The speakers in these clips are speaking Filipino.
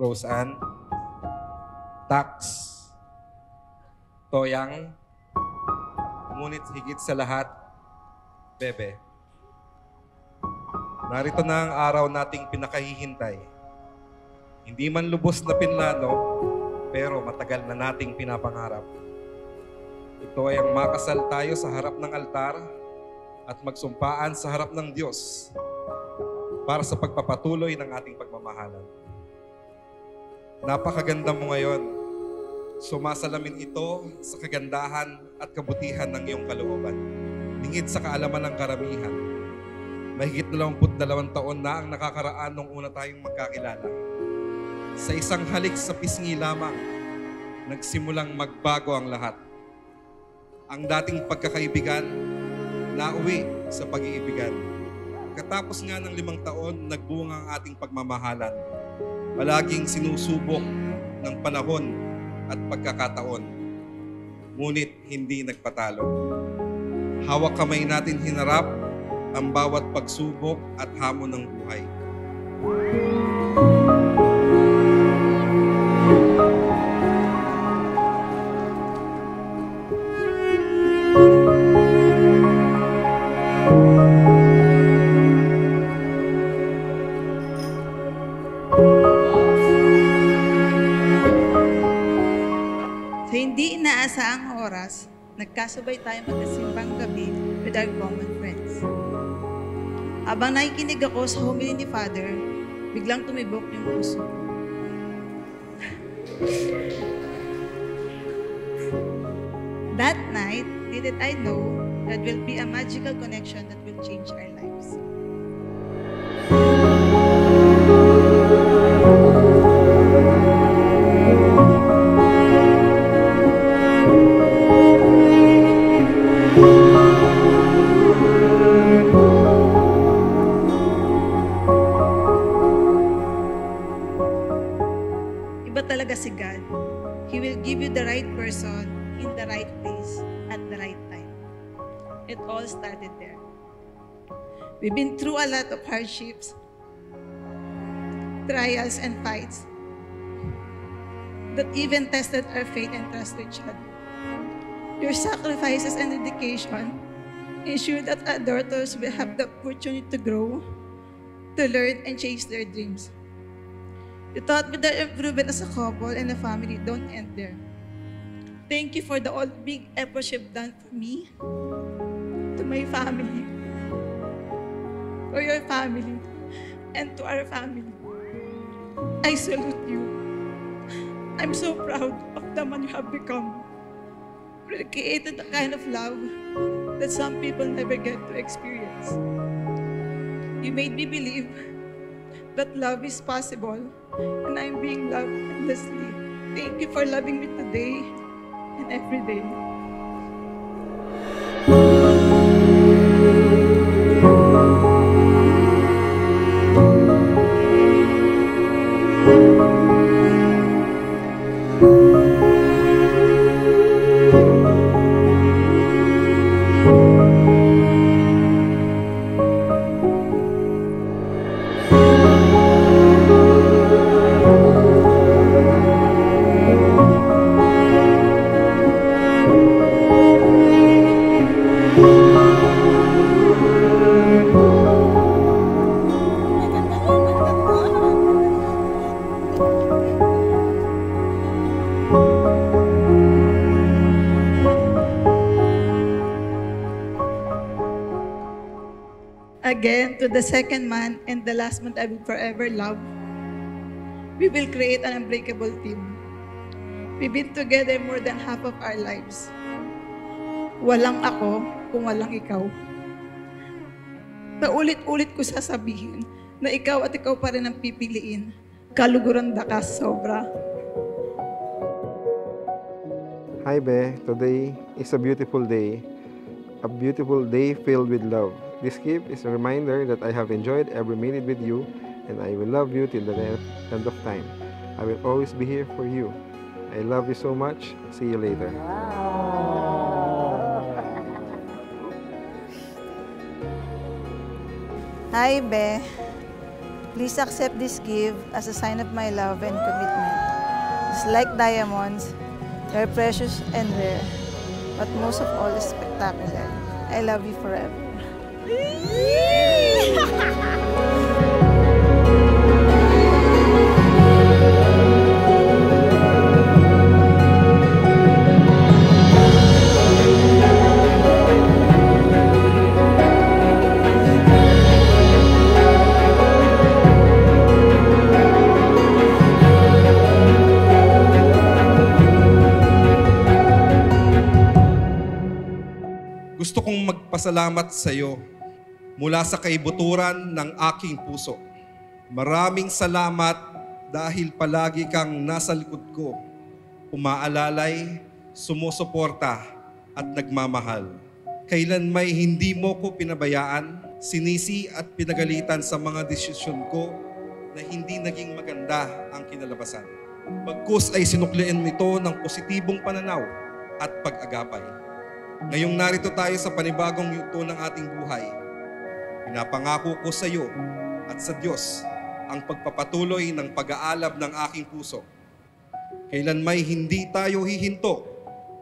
Rose Ann, Tax, Toyang, ngunit higit sa lahat, Bebe. Narito na ang araw nating pinakahihintay. Hindi man lubos na pinlano, pero matagal na nating pinapangarap. Ito ay ang makasal tayo sa harap ng altar at magsumpaan sa harap ng Diyos para sa pagpapatuloy ng ating pagmamahalan. Napakaganda mo ngayon. Sumasalamin ito sa kagandahan at kabutihan ng iyong kalooban. Lingid sa kaalaman ng karamihan. Mahigit 22 taon na ang nakakaraan nung una tayong magkakilala. Sa isang halik sa pisngi lamang, nagsimulang magbago ang lahat. Ang dating pagkakaibigan, nauwi sa pag-iibigan. Katapos nga ng 5 taon, nagbunga ang ating pagmamahalan. Palaging sinusubok ng panahon at pagkakataon. Ngunit hindi nagpatalo. Hawak kamay natin hinarap ang bawat pagsubok at hamon ng buhay. Sa hindi inaasahang oras, nagkasabay tayo magkasimbang gabi with our common friends. Habang nakikinig ako sa homily ni Father, biglang tumibok yung puso ko. That night, little I know that will be a magical connection that will change our lives. Iba talaga si God. He will give you the right person in the right place at the right time. It all started there. We've been through a lot of hardships, trials, and fights that even tested our faith and trust to each other. Your sacrifices and dedication ensure that our daughters will have the opportunity to grow, to learn, and chase their dreams. You taught me that improvement as a couple and a family don't end there. Thank you for the all big efforts you've done for me, to my family, for your family, and to our family. I salute you. I'm so proud of the man you have become. You created a kind of love that some people never get to experience. You made me believe that love is possible, and I'm being loved endlessly. Thank you for loving me today and every day. Again, to the second man and the last man I will forever love, we will create an unbreakable team. We've been together more than half of our lives. Walang ako kung walang ikaw. Paulit-ulit ko sasabihin na ikaw at ikaw pa rin ang pipiliin. Kaluguran da ka sobra. Hi Be, today is a beautiful day filled with love. This gift is a reminder that I have enjoyed every minute with you and I will love you till the end of time. I will always be here for you. I love you so much. See you later. Hi, Be. Please accept this gift as a sign of my love and commitment. Just like diamonds, they're precious and rare, but most of all is spectacular. I love you forever. Gusto kong magpasalamat sa iyo mula sa kaibuturan ng aking puso. Maraming salamat dahil palagi kang nasa likod ko, umaalalay, sumusuporta at nagmamahal. Kailan may hindi mo ko pinabayaan, sinisi at pinagalitan sa mga desisyon ko na hindi naging maganda ang kinalabasan. Bagkus ay sinuklian nito ng positibong pananaw at pag-agapay. Ngayong narito tayo sa panibagong yugto ng ating buhay, pinapangako ko sa iyo at sa Diyos ang pagpapatuloy ng pag-aalab ng aking puso. Kailan may hindi tayo hihinto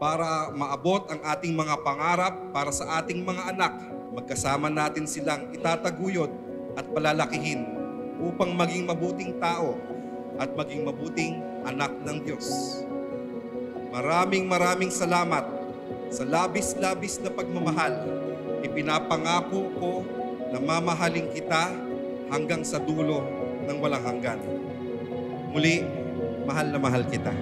para maabot ang ating mga pangarap para sa ating mga anak, magkasama natin silang itataguyod at palalakihin upang maging mabuting tao at maging mabuting anak ng Diyos. Maraming salamat sa labis-labis na pagmamahal. Ipinapangako ko na mamahalin kita hanggang sa dulo ng walang hanggan. Muli, mahal na mahal kita.